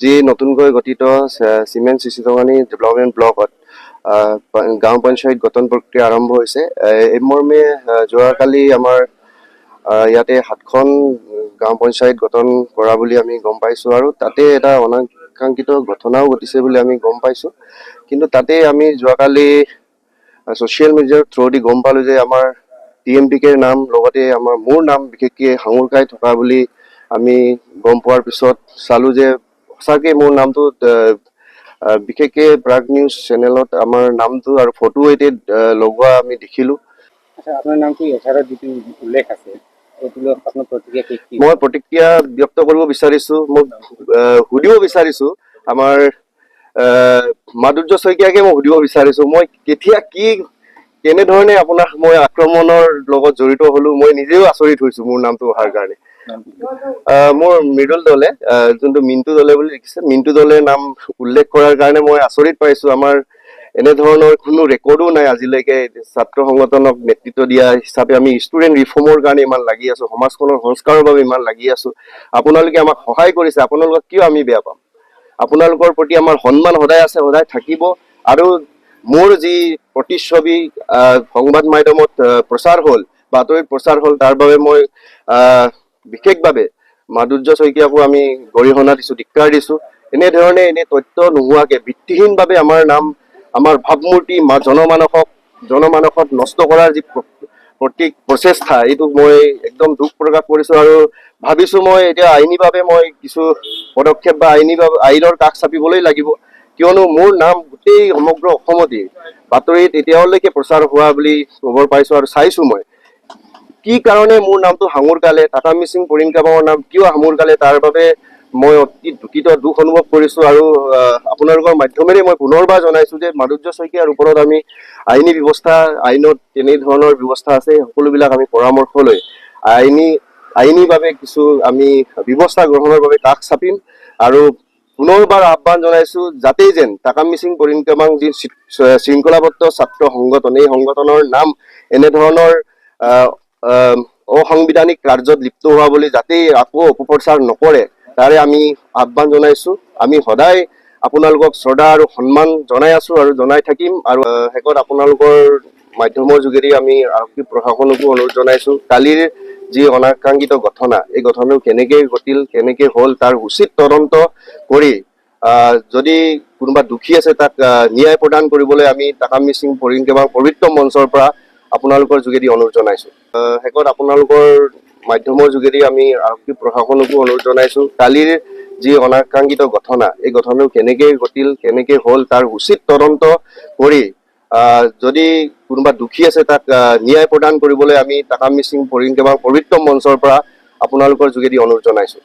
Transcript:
যি নতুনকৈ গঠিত চিমেণ্ট চিচিটঙানী ডেভেলপমেণ্ট ব্লকত গাঁও পঞ্চায়ত গঠন প্ৰক্ৰিয়া আৰম্ভ হৈছে। এই মৰ্মে যোৱাকালি আমাৰ ইয়াতে 7খন গাঁও পঞ্চায়ত গঠন কৰা বুলি আমি গম পাইছোঁ আৰু তাতে এটা অনাকাংক্ষিত ঘটনাও ঘটিছে বুলি আমি গম পাইছোঁ। কিন্তু তাতে আমি যোৱাকালি ছ'চিয়েল মিডিয়াৰ থ্ৰুদি গম পালোঁ যে আমাৰ TMPKৰ নাম লগতে মোৰ নাম বিশেষকৈ সাঙুৰকাই থকা বুলি আমি গম পোৱাৰ পিছত চালোঁ যে সঁচাকৈ মোৰ নামটো বিশেষকৈ প্ৰাগ নিউজ চেনেলত আমাৰ নামটো আৰু ফটো সৈতে লগোৱা আমি দেখিলোঁ। আপোনাৰ নামটো এছাৰত যিটো উল্লেখ আছে মই প্ৰতিক্ৰিয়া ব্যক্ত কৰিব বিচাৰিছোঁ। মোক সুধিব বিচাৰিছোঁ আমাৰ মাধুৰ্য শইকীয়াকে মই সুধিব বিচাৰিছোঁ মই কেতিয়া কেনেধৰণে আপোনাক মই আক্ৰমণৰ লগত জড়িত হ'লোঁ মই নিজেও আচৰিত হৈছোঁ মোৰ নামটো অহাৰ কাৰণে। মোৰ মৃদুল দলে যোনটো মিণ্টু দলে বুলি লিখিছে মিণ্টু দলে নাম উল্লেখ কৰাৰ কাৰণে মই আচৰিত পাইছোঁ। আমাৰ এনেধৰণৰ কোনো ৰেকৰ্ডো নাই আজিলৈকে। ছাত্ৰ সংগঠনক নেতৃত্ব দিয়া হিচাপে আমি ষ্টুডেণ্ট ৰিফৰ্মৰ কাৰণে ইমান লাগি আছোঁ, সমাজখনৰ সংস্কাৰৰ বাবে ইমান লাগি আছোঁ। আপোনালোকে আমাক সহায় কৰিছে, আপোনালোকক কিয় আমি বেয়া পাম? আপোনালোকৰ প্ৰতি আমাৰ সন্মান সদায় আছে, সদায় থাকিব। আৰু মোৰ যি প্ৰতিচ্ছবি সংবাদ মাধ্যমত প্ৰচাৰ হ'ল, বাতৰিত প্ৰচাৰ হ'ল, তাৰ বাবে মই বিশেষভাৱে মাধুৰ্য শইকীয়াকো আমি গৰিহণা দিছোঁ, ধিক্কাৰ দিছোঁ। এনেধৰণে তথ্য নোহোৱাকৈ ভিত্তিহীনভাৱে আমাৰ নাম, আমাৰ ভাৱমূৰ্তি জনমানসত নষ্ট কৰাৰ যি প্ৰচেষ্টা, এইটো মই একদম দুখ প্ৰকাশ কৰিছোঁ আৰু ভাবিছোঁ মই এতিয়া আইনীভাৱে মই কিছু পদক্ষেপ বা আইনৰ কাষ চাপিবলৈ লাগিব। কিয়নো মোৰ নাম গোটেই সমগ্ৰ অসমতেই বাতৰিত এতিয়ালৈকে প্ৰচাৰ হোৱা বুলি খবৰ পাইছোঁ আৰু চাইছোঁ মই কি কাৰণে মোৰ নামটো সাঙুৰকালে, টাটা মিচিং পৰিণকামাঙৰ নাম কিয় সাঙুৰকালে, তাৰ বাবে মই অতি দুখ অনুভৱ কৰিছোঁ। আৰু আপোনালোকৰ মাধ্যমেৰে মই পুনৰবাৰ জনাইছোঁ যে মাধুৰ্য শইকীয়াৰ ওপৰত আমি আইনী ব্যৱস্থা, আইনত তেনেধৰণৰ ব্যৱস্থা আছে, সকলোবিলাক আমি পৰামৰ্শ লৈ আইনীভাৱে কিছু আমি ব্যৱস্থা গ্ৰহণৰ বাবে কাষ চাপিম। আৰু পুনৰবাৰ আহ্বান জনাইছোঁ যাতে যেন টাটা মিচিং পৰিণকামাং যি শৃংখলাবদ্ধ ছাত্ৰ সংগঠন, এই সংগঠনৰ নাম এনেধৰণৰ অসাংবিধানিক কাৰ্যত লিপ্ত হোৱা বুলি যাতে আকৌ অপপ্ৰচাৰ নকৰে, তাৰে আমি আহ্বান জনাইছোঁ। আমি সদায় আপোনালোকক শ্ৰদ্ধা আৰু সন্মান জনাই আছোঁ আৰু জনাই থাকিম। আৰু শেষত আপোনালোকৰ মাধ্যমৰ যোগেদি আমি আৰক্ষী প্ৰশাসনকো অনুৰোধ জনাইছোঁ, কালিৰ যি অনাকাংক্ষিত ঘটনা, এই ঘটনাটো কেনেকৈ ঘটিল, কেনেকৈ হ'ল, তাৰ উচিত তদন্ত কৰি যদি কোনোবা দোষী আছে তাক ন্যায় প্ৰদান কৰিবলৈ আমি টাটা মিচিং পৰিণকামাং পবিত্ৰ মঞ্চৰ পৰা আপোনালোকৰ যোগেদি অনুৰোধ জনাইছোঁ। শেষত আপোনালোকৰ মাধ্যমৰ যোগেদি আমি আৰক্ষী প্ৰশাসনকো অনুৰোধ জনাইছোঁ, কালিৰ যি অনাকাংক্ষিত ঘটনা, এই ঘটনাটো কেনেকৈ ঘটিল, কেনেকৈ হ'ল, তাৰ উচিত তদন্ত কৰি যদি কোনোবা দোষী আছে তাক ন্যায় প্ৰদান কৰিবলৈ আমি টাটা মিচিং পৰিণকামাং পবিত্ৰ মঞ্চৰ পৰা আপোনালোকৰ যোগেদি অনুৰোধ জনাইছোঁ।